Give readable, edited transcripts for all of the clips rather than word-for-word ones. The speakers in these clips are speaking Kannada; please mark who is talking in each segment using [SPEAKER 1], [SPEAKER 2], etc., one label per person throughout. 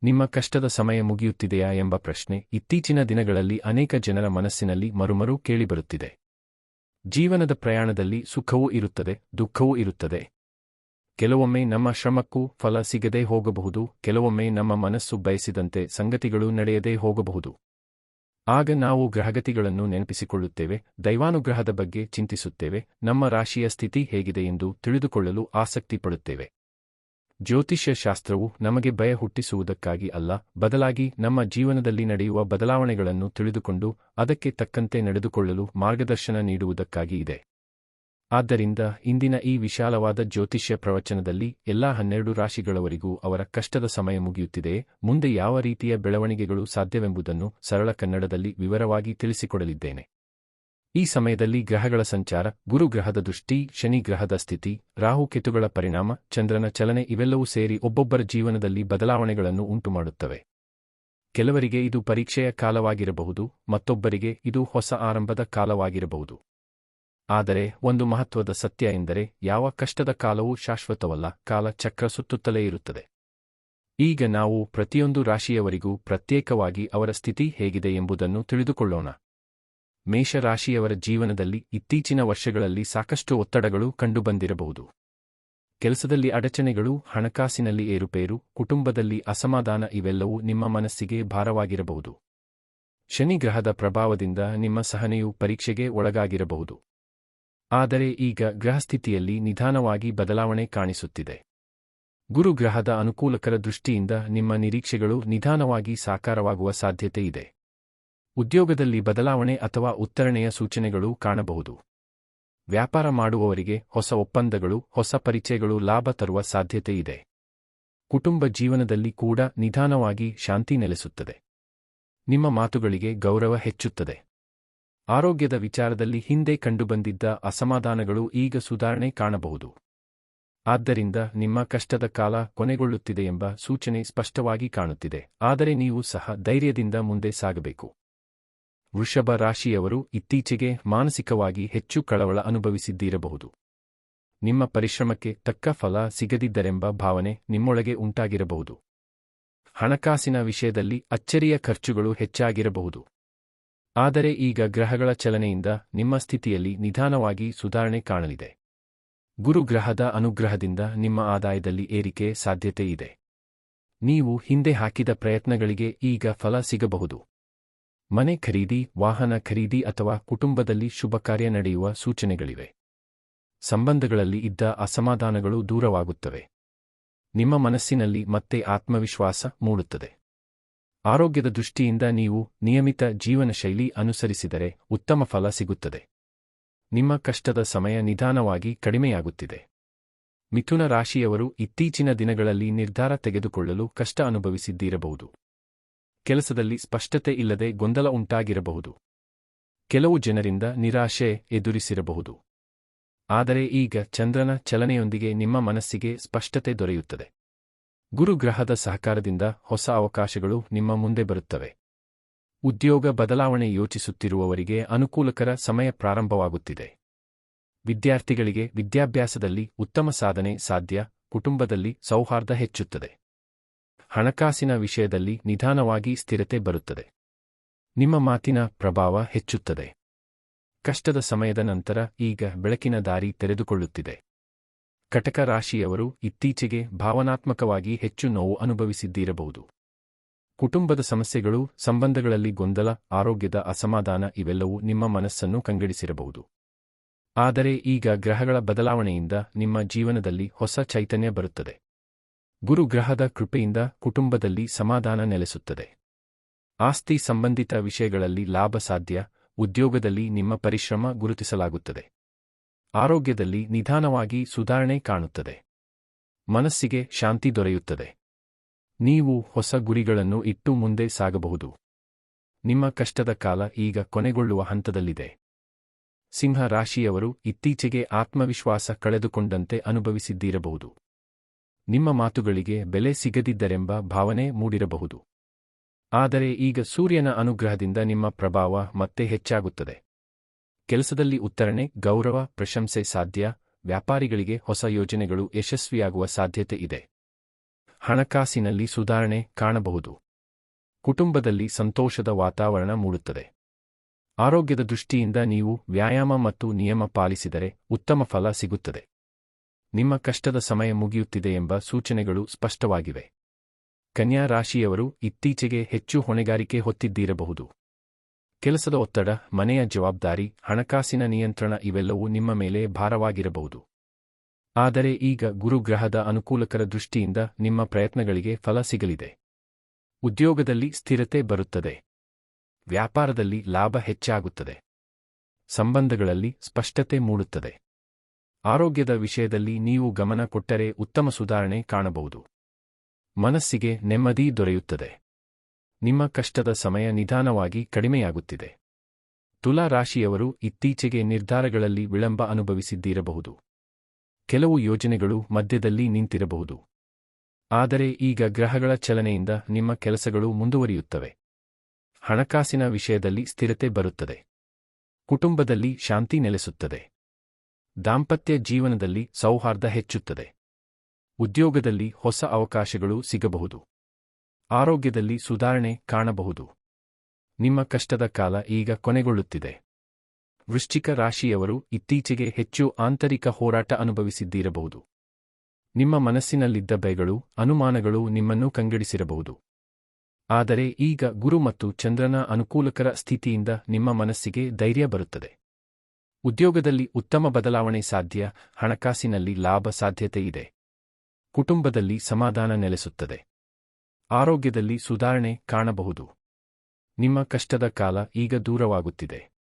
[SPEAKER 1] ನಿಮ್ಮ ಕಷ್ಟದ ಸಮಯ ಮುಗಿಯುತ್ತಿದೆಯಾ ಎಂಬ ಪ್ರಶ್ನೆ ಇತ್ತೀಚಿನ ದಿನಗಳಲ್ಲಿ ಅನೇಕ ಜನರ ಮನಸ್ಸಿನಲ್ಲಿ ಮರುಮರು ಕೇಳಿಬರುತ್ತಿದೆ. ಜೀವನದ ಪ್ರಯಾಣದಲ್ಲಿ ಸುಖವೂ ಇರುತ್ತದೆ, ದುಃಖವೂ ಇರುತ್ತದೆ. ಕೆಲವೊಮ್ಮೆ ನಮ್ಮ ಶ್ರಮಕ್ಕೂ ಫಲ ಸಿಗದೇ ಹೋಗಬಹುದು, ಕೆಲವೊಮ್ಮೆ ನಮ್ಮ ಮನಸ್ಸು ಬಯಸಿದಂತೆ ಸಂಗತಿಗಳು ನಡೆಯದೇ ಹೋಗಬಹುದು. ಆಗ ನಾವು ಗ್ರಹಗತಿಗಳನ್ನು ನೆನಪಿಸಿಕೊಳ್ಳುತ್ತೇವೆ, ದೈವಾನುಗ್ರಹದ ಬಗ್ಗೆ ಚಿಂತಿಸುತ್ತೇವೆ, ನಮ್ಮ ರಾಶಿಯ ಸ್ಥಿತಿ ಹೇಗಿದೆ ಎಂದು ತಿಳಿದುಕೊಳ್ಳಲು ಆಸಕ್ತಿ ಪಡುತ್ತೇವೆ. ಜ್ಯೋತಿಷ್ಯ ಶಾಸ್ತ್ರವು ನಮಗೆ ಭಯ ಹುಟ್ಟಿಸುವುದಕ್ಕಾಗಿ ಅಲ್ಲ, ಬದಲಾಗಿ ನಮ್ಮ ಜೀವನದಲ್ಲಿ ನಡೆಯುವ ಬದಲಾವಣೆಗಳನ್ನು ತಿಳಿದುಕೊಂಡು ಅದಕ್ಕೆ ತಕ್ಕಂತೆ ನಡೆದುಕೊಳ್ಳಲು ಮಾರ್ಗದರ್ಶನ ನೀಡುವುದಕ್ಕಾಗಿ ಇದೆ. ಆದ್ದರಿಂದ ಇಂದಿನ ಈ ವಿಶಾಲವಾದ ಜ್ಯೋತಿಷ್ಯ ಪ್ರವಚನದಲ್ಲಿ ಎಲ್ಲಾ 12 ರಾಶಿಗಳವರಿಗೂ ಅವರ ಕಷ್ಟದ ಸಮಯ ಮುಗಿಯುತ್ತಿದೆಯೇ, ಮುಂದೆ ಯಾವ ರೀತಿಯ ಬೆಳವಣಿಗೆಗಳು ಸಾಧ್ಯವೆಂಬುದನ್ನು ಸರಳ ಕನ್ನಡದಲ್ಲಿ ವಿವರವಾಗಿ ತಿಳಿಸಿಕೊಡಲಿದ್ದೇನೆ. ಈ ಸಮಯದಲ್ಲಿ ಗ್ರಹಗಳ ಸಂಚಾರ, ಗುರು ಗ್ರಹದ ದೃಷ್ಟಿ, ಶನಿ ಗ್ರಹದ ಸ್ಥಿತಿ, ರಾಹುಕೇತುಗಳ ಪರಿಣಾಮ, ಚಂದ್ರನ ಚಲನೆ ಇವೆಲ್ಲವೂ ಸೇರಿ ಒಬ್ಬೊಬ್ಬರ ಜೀವನದಲ್ಲಿ ಬದಲಾವಣೆಗಳನ್ನು ಉಂಟುಮಾಡುತ್ತವೆ. ಕೆಲವರಿಗೆ ಇದು ಪರೀಕ್ಷೆಯ ಕಾಲವಾಗಿರಬಹುದು, ಮತ್ತೊಬ್ಬರಿಗೆ ಇದು ಹೊಸ ಆರಂಭದ ಕಾಲವಾಗಿರಬಹುದು. ಆದರೆ ಒಂದು ಮಹತ್ವದ ಸತ್ಯ ಎಂದರೆ ಯಾವ ಕಷ್ಟದ ಕಾಲವೂ ಶಾಶ್ವತವಲ್ಲ, ಕಾಲ ಚಕ್ರ ಸುತ್ತುತ್ತಲೇ ಇರುತ್ತದೆ. ಈಗ ನಾವು ಪ್ರತಿಯೊಂದು ರಾಶಿಯವರಿಗೂ ಪ್ರತ್ಯೇಕವಾಗಿ ಅವರ ಸ್ಥಿತಿ ಹೇಗಿದೆ ಎಂಬುದನ್ನು ತಿಳಿದುಕೊಳ್ಳೋಣ. ಮೇಷ ರಾಶಿಯವರ ಜೀವನದಲ್ಲಿ ಇತ್ತೀಚಿನ ವರ್ಷಗಳಲ್ಲಿ ಸಾಕಷ್ಟು ಒತ್ತಡಗಳು ಕಂಡುಬಂದಿರಬಹುದು. ಕೆಲಸದಲ್ಲಿ ಅಡಚಣೆಗಳು, ಹಣಕಾಸಿನಲ್ಲಿ ಏರುಪೇರು, ಕುಟುಂಬದಲ್ಲಿ ಅಸಮಾಧಾನ ಇವೆಲ್ಲವೂ ನಿಮ್ಮ ಮನಸ್ಸಿಗೆ ಭಾರವಾಗಿರಬಹುದು. ಶನಿ ಗ್ರಹದ ಪ್ರಭಾವದಿಂದ ನಿಮ್ಮ ಸಹನೆಯು ಪರೀಕ್ಷೆಗೆ ಒಳಗಾಗಿರಬಹುದು. ಆದರೆ ಈಗ ಗ್ರಹಸ್ಥಿತಿಯಲ್ಲಿ ನಿಧಾನವಾಗಿ ಬದಲಾವಣೆ ಕಾಣಿಸುತ್ತಿದೆ. ಗುರು ಗ್ರಹದ ಅನುಕೂಲಕರ ದೃಷ್ಟಿಯಿಂದ ನಿಮ್ಮ ನಿರೀಕ್ಷೆಗಳು ನಿಧಾನವಾಗಿ ಸಾಕಾರವಾಗುವ ಸಾಧ್ಯತೆ ಇದೆ. ಉದ್ಯೋಗದಲ್ಲಿ ಬದಲಾವಣೆ ಅಥವಾ ಉತ್ತರಣೆಯ ಸೂಚನೆಗಳು ಕಾಣಬಹುದು. ವ್ಯಾಪಾರ ಮಾಡುವವರಿಗೆ ಹೊಸ ಒಪ್ಪಂದಗಳು, ಹೊಸ ಪರಿಚಯಗಳು ಲಾಭ ತರುವ ಸಾಧ್ಯತೆ ಇದೆ. ಕುಟುಂಬ ಜೀವನದಲ್ಲಿ ಕೂಡ ನಿಧಾನವಾಗಿ ಶಾಂತಿ ನೆಲೆಸುತ್ತದೆ. ನಿಮ್ಮ ಮಾತುಗಳಿಗೆ ಗೌರವ ಹೆಚ್ಚುತ್ತದೆ. ಆರೋಗ್ಯದ ವಿಚಾರದಲ್ಲಿ ಹಿಂದೆ ಕಂಡುಬಂದಿದ್ದ ಅಸಮಾಧಾನಗಳು ಈಗ ಸುಧಾರಣೆ ಕಾಣಬಹುದು. ಆದ್ದರಿಂದ ನಿಮ್ಮ ಕಷ್ಟದ ಕಾಲ ಕೊನೆಗೊಳ್ಳುತ್ತಿದೆ ಎಂಬ ಸೂಚನೆ ಸ್ಪಷ್ಟವಾಗಿ ಕಾಣುತ್ತಿದೆ, ಆದರೆ ನೀವು ಸಹ ಧೈರ್ಯದಿಂದ ಮುಂದೆ ಸಾಗಬೇಕು. ವೃಷಭ ರಾಶಿಯವರು ಇತ್ತೀಚೆಗೆ ಮಾನಸಿಕವಾಗಿ ಹೆಚ್ಚು ಕಳವಳ ಅನುಭವಿಸಿದ್ದಿರಬಹುದು. ನಿಮ್ಮ ಪರಿಶ್ರಮಕ್ಕೆ ತಕ್ಕ ಫಲ ಸಿಗದಿದ್ದರೆಂಬ ಭಾವನೆ ನಿಮ್ಮೊಳಗೆ ಉಂಟಾಗಿರಬಹುದು. ಹಣಕಾಸಿನ ವಿಷಯದಲ್ಲಿ ಅಚ್ಚರಿಯ ಖರ್ಚುಗಳು ಹೆಚ್ಚಾಗಿರಬಹುದು. ಆದರೆ ಈಗ ಗ್ರಹಗಳ ಚಲನೆಯಿಂದ ನಿಮ್ಮ ಸ್ಥಿತಿಯಲ್ಲಿ ನಿಧಾನವಾಗಿ ಸುಧಾರಣೆ ಕಾಣಲಿದೆ. ಗುರು ಗ್ರಹದ ಅನುಗ್ರಹದಿಂದ ನಿಮ್ಮ ಆದಾಯದಲ್ಲಿ ಏರಿಕೆ ಸಾಧ್ಯತೆ ಇದೆ. ನೀವು ಹಿಂದೆ ಹಾಕಿದ ಪ್ರಯತ್ನಗಳಿಗೆ ಈಗ ಫಲ ಸಿಗಬಹುದು. ಮನೆ ಖರೀದಿ, ವಾಹನ ಖರೀದಿ ಅಥವಾ ಕುಟುಂಬದಲ್ಲಿ ಶುಭ ಕಾರ್ಯ ನಡೆಯುವ ಸೂಚನೆಗಳಿವೆ. ಸಂಬಂಧಗಳಲ್ಲಿ ಇದ್ದ ಅಸಮಾಧಾನಗಳು ದೂರವಾಗುತ್ತವೆ. ನಿಮ್ಮ ಮನಸ್ಸಿನಲ್ಲಿ ಮತ್ತೆ ಆತ್ಮವಿಶ್ವಾಸ ಮೂಡುತ್ತದೆ. ಆರೋಗ್ಯದ ದೃಷ್ಟಿಯಿಂದ ನೀವು ನಿಯಮಿತ ಜೀವನ ಶೈಲಿ ಅನುಸರಿಸಿದರೆ ಉತ್ತಮ ಫಲ ಸಿಗುತ್ತದೆ. ನಿಮ್ಮ ಕಷ್ಟದ ಸಮಯ ನಿಧಾನವಾಗಿ ಕಡಿಮೆಯಾಗುತ್ತಿದೆ. ಮಿಥುನ ರಾಶಿಯವರು ಇತ್ತೀಚಿನ ದಿನಗಳಲ್ಲಿ ನಿರ್ಧಾರ ತೆಗೆದುಕೊಳ್ಳಲು ಕಷ್ಟ ಅನುಭವಿಸಿದ್ದಿರಬಹುದು. ಕೆಲಸದಲ್ಲಿ ಸ್ಪಷ್ಟತೆ ಇಲ್ಲದೆ ಗೊಂದಲ ಉಂಟಾಗಿರಬಹುದು. ಕೆಲವು ಜನರಿಂದ ನಿರಾಶೆ ಎದುರಿಸಿರಬಹುದು. ಆದರೆ ಈಗ ಚಂದ್ರನ ಚಲನೆಯೊಂದಿಗೆ ನಿಮ್ಮ ಮನಸ್ಸಿಗೆ ಸ್ಪಷ್ಟತೆ ದೊರೆಯುತ್ತದೆ. ಗುರು ಗ್ರಹದ ಸಹಕಾರದಿಂದ ಹೊಸ ಅವಕಾಶಗಳು ನಿಮ್ಮ ಮುಂದೆ ಬರುತ್ತವೆ. ಉದ್ಯೋಗ ಬದಲಾವಣೆ ಯೋಚಿಸುತ್ತಿರುವವರಿಗೆ ಅನುಕೂಲಕರ ಸಮಯ ಪ್ರಾರಂಭವಾಗುತ್ತಿದೆ. ವಿದ್ಯಾರ್ಥಿಗಳಿಗೆ ವಿದ್ಯಾಭ್ಯಾಸದಲ್ಲಿ ಉತ್ತಮ ಸಾಧನೆ ಸಾಧ್ಯ, ಕುಟುಂಬದಲ್ಲಿ ಸೌಹಾರ್ದ ಹೆಚ್ಚುತ್ತದೆ. ಹಣಕಾಸಿನ ವಿಷಯದಲ್ಲಿ ನಿಧಾನವಾಗಿ ಸ್ಥಿರತೆ ಬರುತ್ತದೆ. ನಿಮ್ಮ ಮಾತಿನ ಪ್ರಭಾವ ಹೆಚ್ಚುತ್ತದೆ. ಕಷ್ಟದ ಸಮಯದ ನಂತರ ಈಗ ಬೆಳಕಿನ ದಾರಿ ತೆರೆದುಕೊಳ್ಳುತ್ತಿದೆ. ಕಟಕ ರಾಶಿಯವರು ಇತ್ತೀಚೆಗೆ ಭಾವನಾತ್ಮಕವಾಗಿ ಹೆಚ್ಚು ನೋವು ಅನುಭವಿಸಿದ್ದಿರಬಹುದು. ಕುಟುಂಬದ ಸಮಸ್ಯೆಗಳು, ಸಂಬಂಧಗಳಲ್ಲಿ ಗೊಂದಲ, ಆರೋಗ್ಯದ ಅಸಮಾಧಾನ ಇವೆಲ್ಲವೂ ನಿಮ್ಮ ಮನಸ್ಸನ್ನು ಕಂಗೆಡಿಸಿರಬಹುದು. ಆದರೆ ಈಗ ಗ್ರಹಗಳ ಬದಲಾವಣೆಯಿಂದ ನಿಮ್ಮ ಜೀವನದಲ್ಲಿ ಹೊಸ ಚೈತನ್ಯ ಬರುತ್ತದೆ. ಗುರು ಗ್ರಹದ ಕೃಪೆಯಿಂದ ಕುಟುಂಬದಲ್ಲಿ ಸಮಾಧಾನ ನೆಲೆಸುತ್ತದೆ. ಆಸ್ತಿ ಸಂಬಂಧಿತ ವಿಷಯಗಳಲ್ಲಿ ಲಾಭ ಸಾಧ್ಯ, ಉದ್ಯೋಗದಲ್ಲಿ ನಿಮ್ಮ ಪರಿಶ್ರಮ ಗುರುತಿಸಲಾಗುತ್ತದೆ. ಆರೋಗ್ಯದಲ್ಲಿ ನಿಧಾನವಾಗಿ ಸುಧಾರಣೆ ಕಾಣುತ್ತದೆ. ಮನಸ್ಸಿಗೆ ಶಾಂತಿ ದೊರೆಯುತ್ತದೆ. ನೀವು ಹೊಸ ಗುರಿಗಳನ್ನು ಇಟ್ಟು ಮುಂದೆ ಸಾಗಬಹುದು. ನಿಮ್ಮ ಕಷ್ಟದ ಕಾಲ ಈಗ ಕೊನೆಗೊಳ್ಳುವ ಹಂತದಲ್ಲಿದೆ. ಸಿಂಹ ರಾಶಿಯವರು ಇತ್ತೀಚೆಗೆ ಆತ್ಮವಿಶ್ವಾಸ ಕಳೆದುಕೊಂಡಂತೆ ಅನುಭವಿಸಿದ್ದಿರಬಹುದು. ನಿಮ್ಮ ಮಾತುಗಳಿಗೆ ಬೆಲೆ ಸಿಗದಿದ್ದರೆಂಬ ಭಾವನೆ ಮೂಡಿರಬಹುದು. ಆದರೆ ಈಗ ಸೂರ್ಯನ ಅನುಗ್ರಹದಿಂದ ನಿಮ್ಮ ಪ್ರಭಾವ ಮತ್ತೆ ಹೆಚ್ಚಾಗುತ್ತದೆ. ಕೆಲಸದಲ್ಲಿ ಉತ್ತರಣೆ, ಗೌರವ, ಪ್ರಶಂಸೆ ಸಾಧ್ಯ, ವ್ಯಾಪಾರಿಗಳಿಗೆ ಹೊಸ ಯೋಜನೆಗಳು ಯಶಸ್ವಿಯಾಗುವ ಸಾಧ್ಯತೆ ಇದೆ. ಹಣಕಾಸಿನಲ್ಲಿ ಸುಧಾರಣೆ ಕಾಣಬಹುದು. ಕುಟುಂಬದಲ್ಲಿ ಸಂತೋಷದ ವಾತಾವರಣ ಮೂಡುತ್ತದೆ. ಆರೋಗ್ಯದ ದೃಷ್ಟಿಯಿಂದ ನೀವು ವ್ಯಾಯಾಮ ಮತ್ತು ನಿಯಮ ಪಾಲಿಸಿದರೆ ಉತ್ತಮ ಫಲ ಸಿಗುತ್ತದೆ. ನಿಮ್ಮ ಕಷ್ಟದ ಸಮಯ ಮುಗಿಯುತ್ತಿದೆ ಎಂಬ ಸೂಚನೆಗಳು ಸ್ಪಷ್ಟವಾಗಿವೆ. ಕನ್ಯಾ ರಾಶಿಯವರು ಇತ್ತೀಚೆಗೆ ಹೆಚ್ಚು ಹೊಣೆಗಾರಿಕೆ ಹೊತ್ತಿದ್ದಿರಬಹುದು. ಕೆಲಸದ ಒತ್ತಡ, ಮನೆಯ ಜವಾಬ್ದಾರಿ, ಹಣಕಾಸಿನ ನಿಯಂತ್ರಣ ಇವೆಲ್ಲವೂ ನಿಮ್ಮ ಮೇಲೆ ಭಾರವಾಗಿರಬಹುದು. ಆದರೆ ಈಗ ಗುರುಗ್ರಹದ ಅನುಕೂಲಕರ ದೃಷ್ಟಿಯಿಂದ ನಿಮ್ಮ ಪ್ರಯತ್ನಗಳಿಗೆ ಫಲ ಸಿಗಲಿದೆ. ಉದ್ಯೋಗದಲ್ಲಿ ಸ್ಥಿರತೆ ಬರುತ್ತದೆ. ವ್ಯಾಪಾರದಲ್ಲಿ ಲಾಭ ಹೆಚ್ಚಾಗುತ್ತದೆ. ಸಂಬಂಧಗಳಲ್ಲಿ ಸ್ಪಷ್ಟತೆ ಮೂಡುತ್ತದೆ. ಆರೋಗ್ಯದ ವಿಷಯದಲ್ಲಿ ನೀವು ಗಮನ ಕೊಟ್ಟರೆ ಉತ್ತಮ ಸುಧಾರಣೆ ಕಾಣಬಹುದು. ಮನಸ್ಸಿಗೆ ನೆಮ್ಮದಿ ದೊರೆಯುತ್ತದೆ. ನಿಮ್ಮ ಕಷ್ಟದ ಸಮಯ ನಿಧಾನವಾಗಿ ಕಡಿಮೆಯಾಗುತ್ತಿದೆ. ತುಲಾ ರಾಶಿಯವರು ಇತ್ತೀಚೆಗೆ ನಿರ್ಧಾರಗಳಲ್ಲಿ ವಿಳಂಬ ಅನುಭವಿಸಿದ್ದಿರಬಹುದು. ಕೆಲವು ಯೋಜನೆಗಳು ಮಧ್ಯದಲ್ಲಿ ನಿಂತಿರಬಹುದು. ಆದರೆ ಈಗ ಗ್ರಹಗಳ ಚಲನೆಯಿಂದ ನಿಮ್ಮ ಕೆಲಸಗಳು ಮುಂದುವರಿಯುತ್ತವೆ. ಹಣಕಾಸಿನ ವಿಷಯದಲ್ಲಿ ಸ್ಥಿರತೆ ಬರುತ್ತದೆ. ಕುಟುಂಬದಲ್ಲಿ ಶಾಂತಿ ನೆಲೆಸುತ್ತದೆ. ದಾಂಪತ್ಯ ಜೀವನದಲ್ಲಿ ಸೌಹಾರ್ದ ಹೆಚ್ಚುತ್ತದೆ. ಉದ್ಯೋಗದಲ್ಲಿ ಹೊಸ ಅವಕಾಶಗಳು ಸಿಗಬಹುದು. ಆರೋಗ್ಯದಲ್ಲಿ ಸುಧಾರಣೆ ಕಾಣಬಹುದು. ನಿಮ್ಮ ಕಷ್ಟದ ಕಾಲ ಈಗ ಕೊನೆಗೊಳ್ಳುತ್ತಿದೆ. ವೃಶ್ಚಿಕ ರಾಶಿಯವರು ಇತ್ತೀಚೆಗೆ ಹೆಚ್ಚು ಆಂತರಿಕ ಹೋರಾಟ ಅನುಭವಿಸಿದ್ದಿರಬಹುದು. ನಿಮ್ಮ ಮನಸ್ಸಿನಲ್ಲಿದ್ದ ಭಯಗಳು, ಅನುಮಾನಗಳು ನಿಮ್ಮನ್ನು ಕಂಗೆಡಿಸಿರಬಹುದು. ಆದರೆ ಈಗ ಗುರು ಮತ್ತು ಚಂದ್ರನ ಅನುಕೂಲಕರ ಸ್ಥಿತಿಯಿಂದ ನಿಮ್ಮ ಮನಸ್ಸಿಗೆ ಧೈರ್ಯ ಬರುತ್ತದೆ. ಉದ್ಯೋಗದಲ್ಲಿ ಉತ್ತಮ ಬದಲಾವಣೆ ಸಾಧ್ಯ. ಹಣಕಾಸಿನಲ್ಲಿ ಲಾಭ ಸಾಧ್ಯತೆ ಇದೆ. ಕುಟುಂಬದಲ್ಲಿ ಸಮಾಧಾನ ನೆಲೆಸುತ್ತದೆ. ಆರೋಗ್ಯದಲ್ಲಿ ಸುಧಾರಣೆ ಕಾಣಬಹುದು. ನಿಮ್ಮ ಕಷ್ಟದ ಕಾಲ ಈಗ ದೂರವಾಗುತ್ತಿದೆ.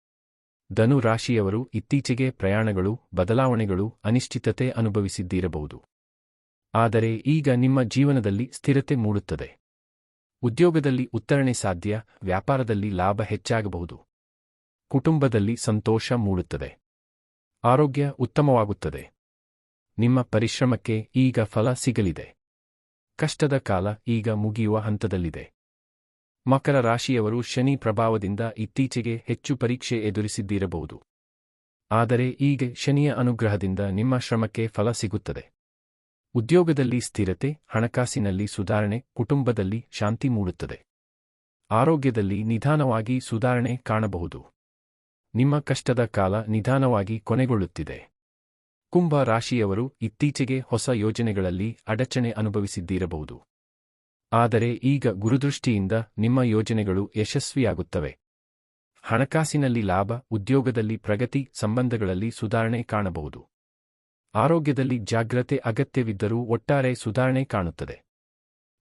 [SPEAKER 1] ಧನು ರಾಶಿಯವರು ಇತ್ತೀಚೆಗೆ ಪ್ರಯಾಣಗಳು, ಬದಲಾವಣೆಗಳು, ಅನಿಶ್ಚಿತತೆ ಅನುಭವಿಸಿದ್ದಿರಬಹುದು. ಆದರೆ ಈಗ ನಿಮ್ಮ ಜೀವನದಲ್ಲಿ ಸ್ಥಿರತೆ ಮೂಡುತ್ತದೆ. ಉದ್ಯೋಗದಲ್ಲಿ ಉತ್ತರಣೆ ಸಾಧ್ಯ. ವ್ಯಾಪಾರದಲ್ಲಿ ಲಾಭ ಹೆಚ್ಚಾಗಬಹುದು. ಕುಟುಂಬದಲ್ಲಿ ಸಂತೋಷ ಮೂಡುತ್ತದೆ. ಆರೋಗ್ಯ ಉತ್ತಮವಾಗುತ್ತದೆ. ನಿಮ್ಮ ಪರಿಶ್ರಮಕ್ಕೆ ಈಗ ಫಲ ಸಿಗಲಿದೆ. ಕಷ್ಟದ ಕಾಲ ಈಗ ಮುಗಿಯುವ ಹಂತದಲ್ಲಿದೆ. ಮಕರ ರಾಶಿಯವರು ಶನಿ ಪ್ರಭಾವದಿಂದ ಇತ್ತೀಚೆಗೆ ಹೆಚ್ಚು ಪರೀಕ್ಷೆ ಎದುರಿಸಿದ್ದಿರಬಹುದು. ಆದರೆ ಈಗ ಶನಿಯ ಅನುಗ್ರಹದಿಂದ ನಿಮ್ಮ ಶ್ರಮಕ್ಕೆ ಫಲ ಸಿಗುತ್ತದೆ. ಉದ್ಯೋಗದಲ್ಲಿ ಸ್ಥಿರತೆ, ಹಣಕಾಸಿನಲ್ಲಿ ಸುಧಾರಣೆ, ಕುಟುಂಬದಲ್ಲಿ ಶಾಂತಿ ಮೂಡುತ್ತದೆ. ಆರೋಗ್ಯದಲ್ಲಿ ನಿಧಾನವಾಗಿ ಸುಧಾರಣೆ ಕಾಣಬಹುದು. ನಿಮ್ಮ ಕಷ್ಟದ ಕಾಲ ನಿಧಾನವಾಗಿ ಕೊನೆಗೊಳ್ಳುತ್ತಿದೆ. ಕುಂಭ ರಾಶಿಯವರು ಇತ್ತೀಚೆಗೆ ಹೊಸ ಯೋಜನೆಗಳಲ್ಲಿ ಅಡಚಣೆ ಅನುಭವಿಸಿದ್ದಿರಬಹುದು. ಆದರೆ ಈಗ ಗುರುದೃಷ್ಟಿಯಿಂದ ನಿಮ್ಮ ಯೋಜನೆಗಳು ಯಶಸ್ವಿಯಾಗುತ್ತವೆ. ಹಣಕಾಸಿನಲ್ಲಿ ಲಾಭ, ಉದ್ಯೋಗದಲ್ಲಿ ಪ್ರಗತಿ, ಸಂಬಂಧಗಳಲ್ಲಿ ಸುಧಾರಣೆ ಕಾಣಬಹುದು. ಆರೋಗ್ಯದಲ್ಲಿ ಜಾಗ್ರತೆ ಅಗತ್ಯವಿದ್ದರೂ ಒಟ್ಟಾರೆ ಸುಧಾರಣೆ ಕಾಣುತ್ತದೆ.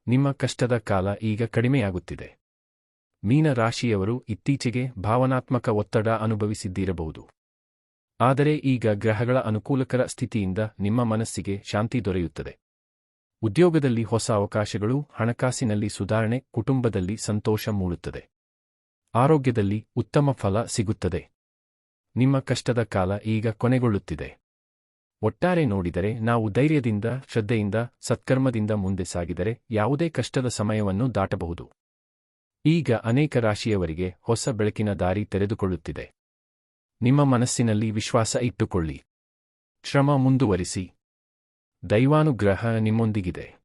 [SPEAKER 1] ನಿಮ್ಮ ಕಷ್ಟದ ಕಾಲ ಈಗ ಕಡಿಮೆಯಾಗುತ್ತಿದೆ. ಮೀನ ರಾಶಿಯವರು ಇತ್ತೀಚೆಗೆ ಭಾವನಾತ್ಮಕ ಒತ್ತಡ ಅನುಭವಿಸಿದ್ದಿರಬಹುದು. ಆದರೆ ಈಗ ಗ್ರಹಗಳ ಅನುಕೂಲಕರ ಸ್ಥಿತಿಯಿಂದ ನಿಮ್ಮ ಮನಸ್ಸಿಗೆ ಶಾಂತಿ ದೊರೆಯುತ್ತದೆ. ಉದ್ಯೋಗದಲ್ಲಿ ಹೊಸ ಅವಕಾಶಗಳು, ಹಣಕಾಸಿನಲ್ಲಿ ಸುಧಾರಣೆ, ಕುಟುಂಬದಲ್ಲಿ ಸಂತೋಷ ಮೂಡುತ್ತದೆ. ಆರೋಗ್ಯದಲ್ಲಿ ಉತ್ತಮ ಫಲ ಸಿಗುತ್ತದೆ. ನಿಮ್ಮ ಕಷ್ಟದ ಕಾಲ ಈಗ ಕೊನೆಗೊಳ್ಳುತ್ತಿದೆ. ಒಟ್ಟಾರೆ ನೋಡಿದರೆ ನಾವು ಧೈರ್ಯದಿಂದ, ಶ್ರದ್ಧೆಯಿಂದ, ಸತ್ಕರ್ಮದಿಂದ ಮುಂದೆ ಸಾಗಿದರೆ ಯಾವುದೇ ಕಷ್ಟದ ಸಮಯವನ್ನು ದಾಟಬಹುದು. ಈಗ ಅನೇಕ ರಾಶಿಯವರಿಗೆ ಹೊಸ ಬೆಳಕಿನ ದಾರಿ ತೆರೆದುಕೊಳ್ಳುತ್ತಿದೆ. ನಿಮ್ಮ ಮನಸ್ಸಿನಲ್ಲಿ ವಿಶ್ವಾಸ ಇಟ್ಟುಕೊಳ್ಳಿ. ಶ್ರಮ ಮುಂದುವರಿಸಿ. ದೈವಾನುಗ್ರಹ ನಿಮ್ಮೊಂದಿಗಿದೆ.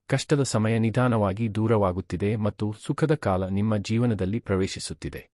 [SPEAKER 1] ಕಷ್ಟದ ಸಮಯ ನಿಧಾನವಾಗಿ ದೂರವಾಗುತ್ತಿದೆ ಮತ್ತು ಸುಖದ ಕಾಲ ನಿಮ್ಮ ಜೀವನದಲ್ಲಿ ಪ್ರವೇಶಿಸುತ್ತಿದೆ.